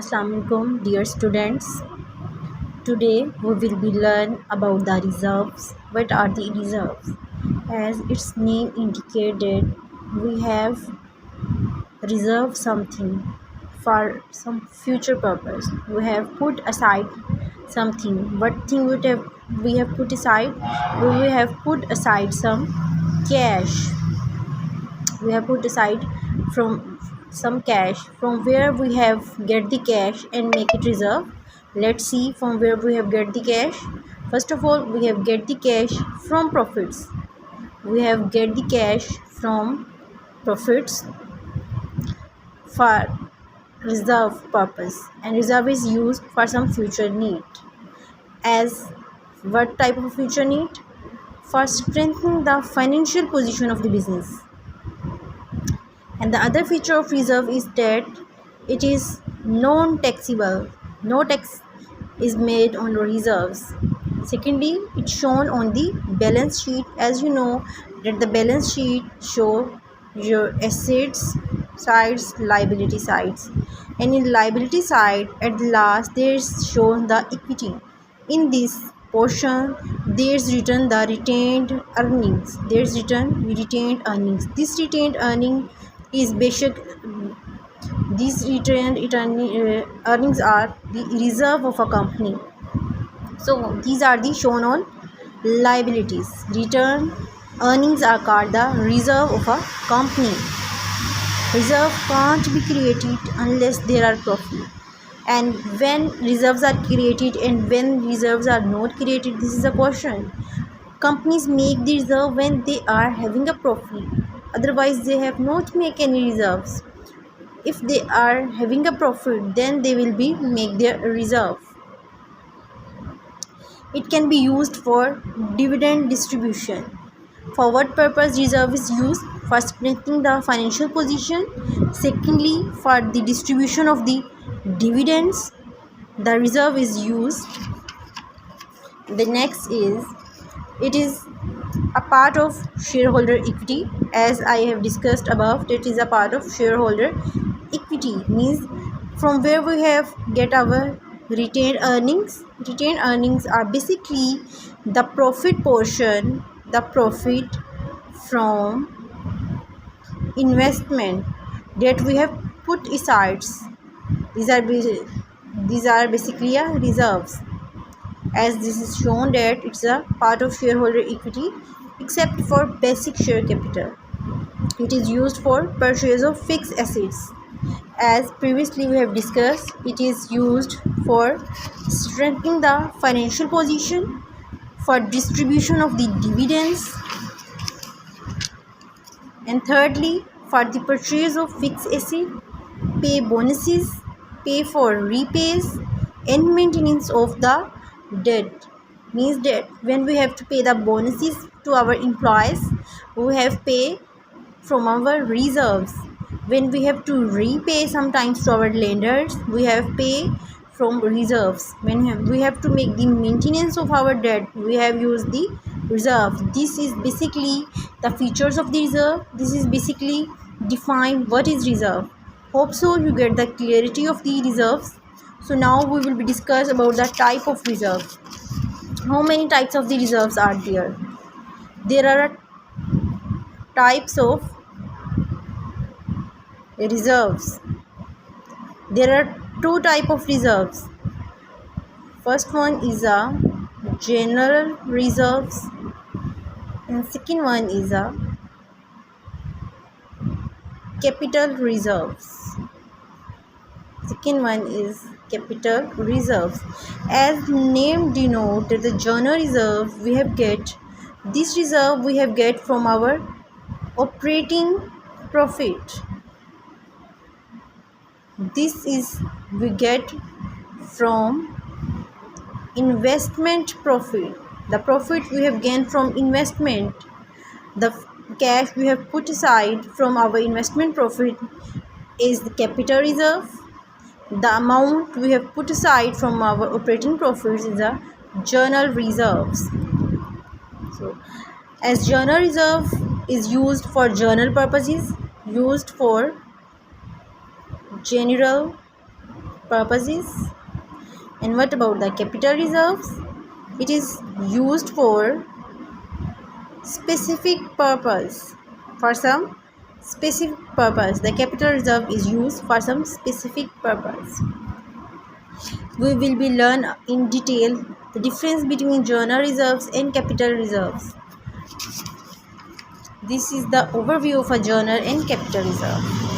Assalamualaikum dear students. Today we will be learn about the reserves. What are the reserves? As its name indicated, we have reserved something for some future purpose. We have put aside something. What thing we have put aside? We have put aside some cash. We have put aside from some cash. From where we have get the cash and make it reserve? Let's see from where we have get the cash. First of all, we have get the cash from profits. We have get the cash from profits for reserve purpose, and reserve is used for some future need. As what type of future need? For strengthening the financial position of the business. And the other feature of reserve is that it is non-taxable. No tax is made on reserves. Secondly, it's shown on the balance sheet. As you know that the balance sheet show your assets sides, liability sides, and in liability side at the last there is shown the equity. In this portion there is written the retained earnings. There is written retained earnings. This retained earning is basic. These earnings are the reserve of a company. So these are the shown on liabilities. Return earnings are called the reserve of a company. Reserve can't be created unless there are profit. And when reserves are created and when reserves are not created, this is a question. Companies make the reserve when they are having a profit. Otherwise, they have not make any reserves. If they are having a profit, then they will be make their reserve. It can be used for dividend distribution. For what purpose reserve is used? For strengthening the financial position. Secondly, for the distribution of the dividends, the reserve is used. The next is, it is a part of shareholder equity. As I have discussed above, it is a part of shareholder equity. Means from where we have get our retained earnings. Retained earnings are basically the profit portion, the profit from investment that we have put aside. These are basically a reserves. As this is shown that it's a part of shareholder equity except for basic share capital. It is used for purchase of fixed assets. As previously we have discussed, it is used for strengthening the financial position, for distribution of the dividends, and thirdly, for the purchase of fixed asset, pay bonuses, pay for repays, and maintenance of the debt. Means that when we have to pay the bonuses to our employees, we have pay from our reserves. When we have to repay sometimes to our lenders, we have pay from reserves. When we have to make the maintenance of our debt, we have used the reserve. This is basically the features of the reserve. This is basically define what is reserve. Hope so you get the clarity of the reserves. So now we will be discuss about the type of reserve. How many types of the reserves are there? There are types of reserves. There are two types of reserves. First one is a general reserves, and second one is a capital reserves. Second one is capital reserves. As name denote that the general reserve we have get, this reserve we have get from our operating profit. This is we get from investment profit. The profit we have gained from investment, the cash we have put aside from our investment profit is the capital reserve. The amount we have put aside from our operating profits is the general reserves. So as general reserve is used for general purposes, used for general purpose is? And what about the capital reserves? It is used for specific purpose. For some specific purpose, the capital reserve is used for some specific purpose. We will be learn in detail the difference between general reserves and capital reserves. This is the overview of a general and capital reserve.